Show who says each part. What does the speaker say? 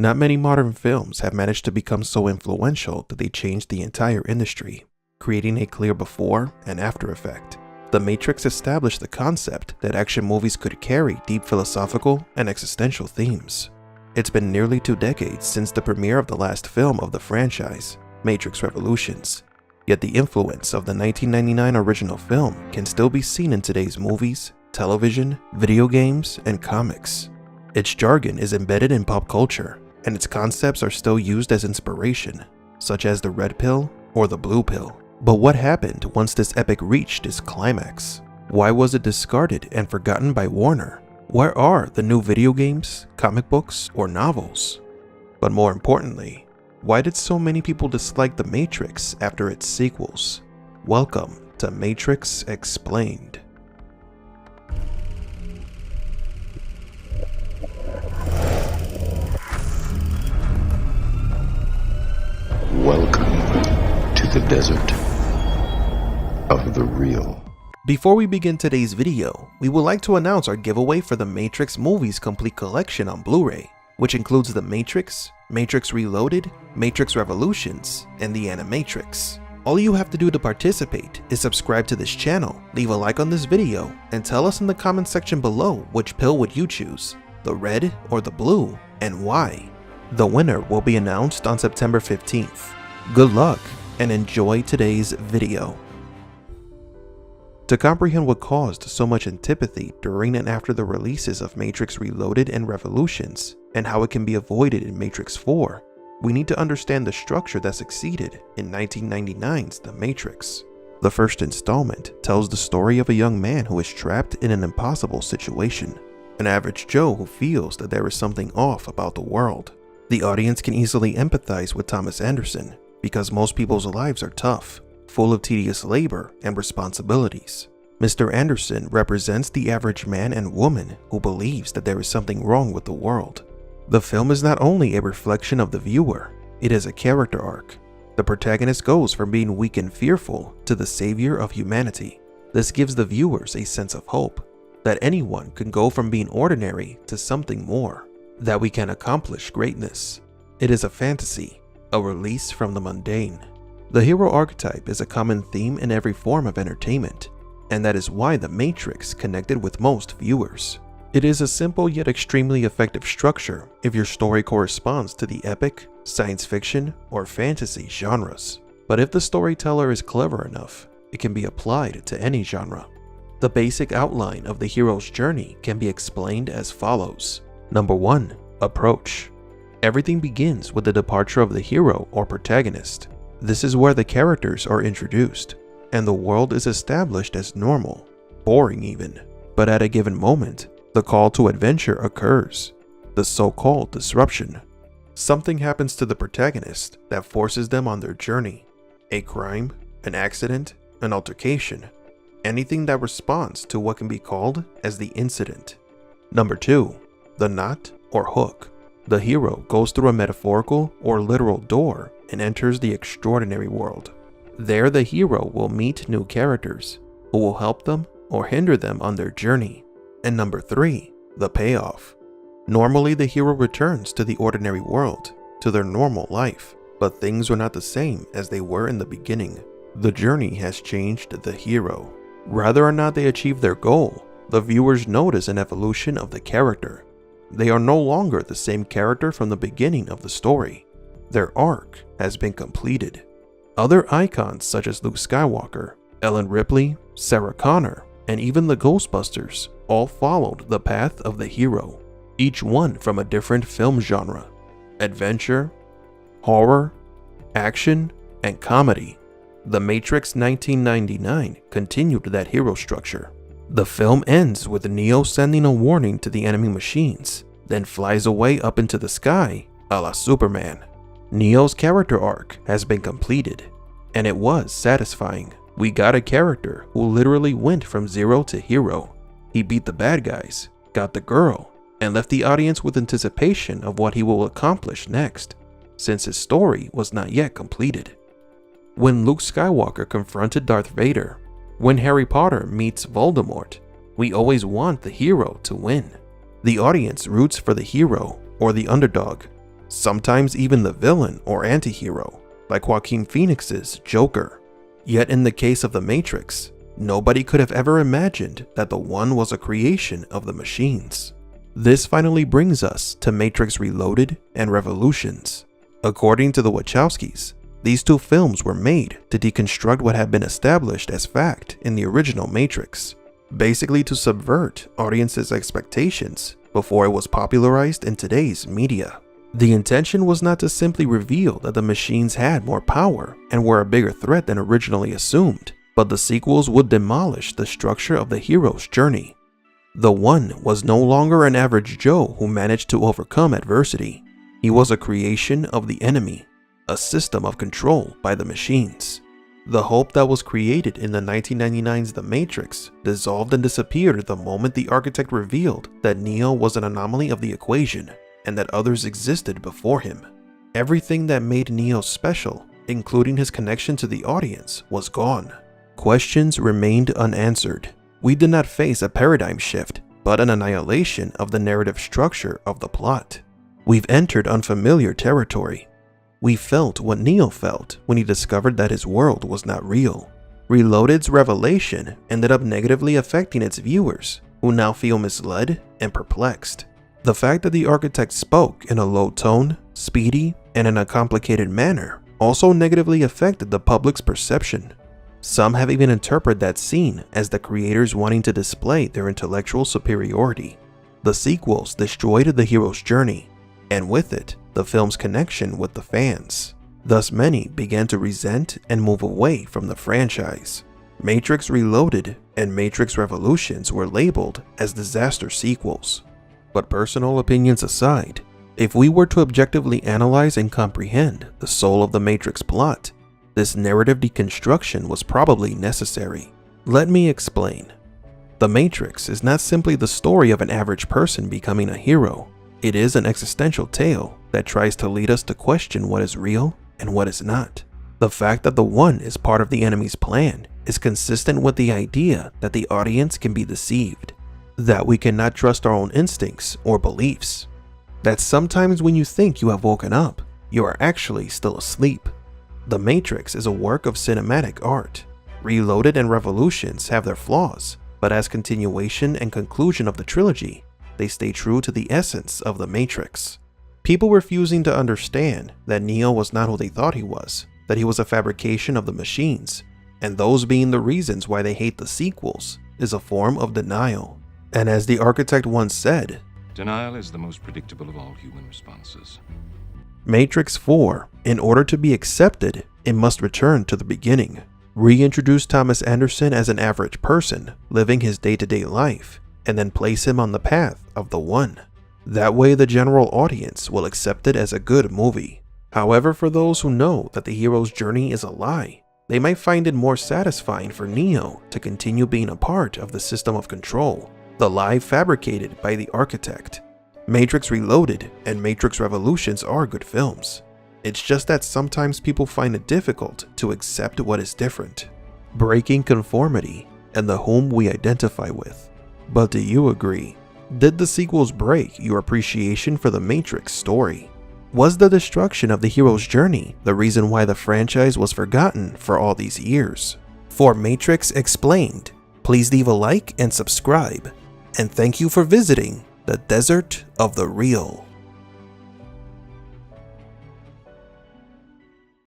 Speaker 1: Not many modern films have managed to become so influential that they changed the entire industry, creating a clear before and after effect. The Matrix established the concept that action movies could carry deep philosophical and existential themes. It's been nearly 2 decades since the premiere of the last film of the franchise, Matrix Revolutions, yet the influence of the 1999 original film can still be seen in today's movies, television, video games, and comics. Its jargon is embedded in pop culture, and its concepts are still used as inspiration, such as the red pill or the blue pill. But what happened once this epic reached its climax? Why was it discarded and forgotten by Warner? Where are the new video games, comic books, or novels? But more importantly, why did so many people dislike The Matrix after its sequels? Welcome to Matrix Explained.
Speaker 2: Welcome to the desert of the real.
Speaker 1: Before we begin today's video, we would like to announce our giveaway for the Matrix Movies Complete Collection on Blu-ray, which includes The Matrix, Matrix Reloaded, Matrix Revolutions, and The Animatrix. All you have to do to participate is subscribe to this channel, leave a like on this video, and tell us in the comment section below which pill would you choose, the red or the blue, and why. The winner will be announced on September 15th. Good luck and enjoy today's video. To comprehend what caused so much antipathy during and after the releases of Matrix Reloaded and Revolutions, and how it can be avoided in Matrix 4, we need to understand the structure that succeeded in 1999's The Matrix. The first installment tells the story of a young man who is trapped in an impossible situation, an average Joe who feels that there is something off about the world. The audience can easily empathize with Thomas Anderson because most people's lives are tough, full of tedious labor and responsibilities. Mr. Anderson represents the average man and woman who believes that there is something wrong with the world. The film is not only a reflection of the viewer, it is a character arc. The protagonist goes from being weak and fearful to the savior of humanity. This gives the viewers a sense of hope, that anyone can go from being ordinary to something more, that we can accomplish greatness. It is a fantasy, a release from the mundane. The hero archetype is a common theme in every form of entertainment, and that is why The Matrix connected with most viewers. It is a simple yet extremely effective structure if your story corresponds to the epic, science fiction, or fantasy genres. But if the storyteller is clever enough, it can be applied to any genre. The basic outline of the hero's journey can be explained as follows. Number 1. Approach. Everything begins with the departure of the hero or protagonist. This is where the characters are introduced, and the world is established as normal, boring even. But at a given moment, the call to adventure occurs, the so-called disruption. Something happens to the protagonist that forces them on their journey. A crime, an accident, an altercation, anything that responds to what can be called as the incident. Number 2. The knot or hook. The hero goes through a metaphorical or literal door and enters the extraordinary world. There the hero will meet new characters who will help them or hinder them on their journey. And number 3, the payoff. Normally the hero returns to the ordinary world, to their normal life, but things are not the same as they were in the beginning. The journey has changed the hero. Whether or not they achieve their goal, the viewers notice an evolution of the character. They are no longer the same character from the beginning of the story. Their arc has been completed. Other icons such as Luke Skywalker, Ellen Ripley, Sarah Connor, and even the Ghostbusters all followed the path of the hero, each one from a different film genre: adventure, horror, action, and comedy. The Matrix 1999 continued that hero structure. The film ends with Neo sending a warning to the enemy machines, then flies away up into the sky a la Superman. Neo's character arc has been completed, and it was satisfying. We got a character who literally went from zero to hero. He beat the bad guys, got the girl, and left the audience with anticipation of what he will accomplish next, since his story was not yet completed. When Luke Skywalker confronted Darth Vader, when Harry Potter meets Voldemort, we always want the hero to win. The audience roots for the hero or the underdog. sometimes even the villain or anti-hero, like Joaquin Phoenix's Joker. Yet in the case of The Matrix, nobody could have ever imagined that the One was a creation of the machines. This finally brings us to Matrix Reloaded and Revolutions. According to the Wachowskis, these two films were made to deconstruct what had been established as fact in the original Matrix, basically to subvert audiences' expectations before it was popularized in today's media. The intention was not to simply reveal that the machines had more power and were a bigger threat than originally assumed, but the sequels would demolish the structure of the hero's journey. The One was no longer an average Joe who managed to overcome adversity. He was a creation of the enemy, a system of control by the machines. The hope that was created in the 1999's The Matrix dissolved and disappeared the moment the architect revealed that Neo was an anomaly of the equation and that others existed before him. Everything that made Neo special, including his connection to the audience, was gone. Questions remained unanswered. We did not face a paradigm shift, but an annihilation of the narrative structure of the plot. We've entered unfamiliar territory. We felt what Neo felt when he discovered that his world was not real. Reloaded's revelation ended up negatively affecting its viewers, who now feel misled and perplexed. The fact that the architect spoke in a low tone, speedy, and in a complicated manner also negatively affected the public's perception. Some have even interpreted that scene as the creators wanting to display their intellectual superiority. The sequels destroyed the hero's journey, and with it, the film's connection with the fans. Thus many began to resent and move away from the franchise. Matrix Reloaded and Matrix Revolutions were labeled as disaster sequels. But personal opinions aside, if we were to objectively analyze and comprehend the soul of the Matrix plot, this narrative deconstruction was probably necessary. Let me explain. The Matrix is not simply the story of an average person becoming a hero. It is an existential tale that tries to lead us to question what is real and what is not. The fact that the One is part of the enemy's plan is consistent with the idea that the audience can be deceived, that we cannot trust our own instincts or beliefs, that sometimes when you think you have woken up, you are actually still asleep. The Matrix is a work of cinematic art. Reloaded and Revolutions have their flaws, but as continuation and conclusion of the trilogy, they stay true to the essence of the Matrix. People refusing to understand that Neo was not who they thought he was, that he was a fabrication of the machines, and those being the reasons why they hate the sequels, is a form of denial. And as the architect once said,
Speaker 3: denial is the most predictable of all human responses.
Speaker 1: Matrix 4, in order to be accepted, it must return to the beginning. Reintroduce Thomas Anderson as an average person, living his day-to-day life, and then place him on the path of the One. That way the general audience will accept it as a good movie. However, for those who know that the hero's journey is a lie, they might find it more satisfying for Neo to continue being a part of the system of control, the lie fabricated by the architect. Matrix Reloaded and Matrix Revolutions are good films. It's just that sometimes people find it difficult to accept what is different, breaking conformity and the whom we identify with. But do you agree? Did the sequels break your appreciation for the Matrix story? Was the destruction of the hero's journey the reason why the franchise was forgotten for all these years? For Matrix Explained, please leave a like and subscribe. And thank you for visiting the Desert of the Real.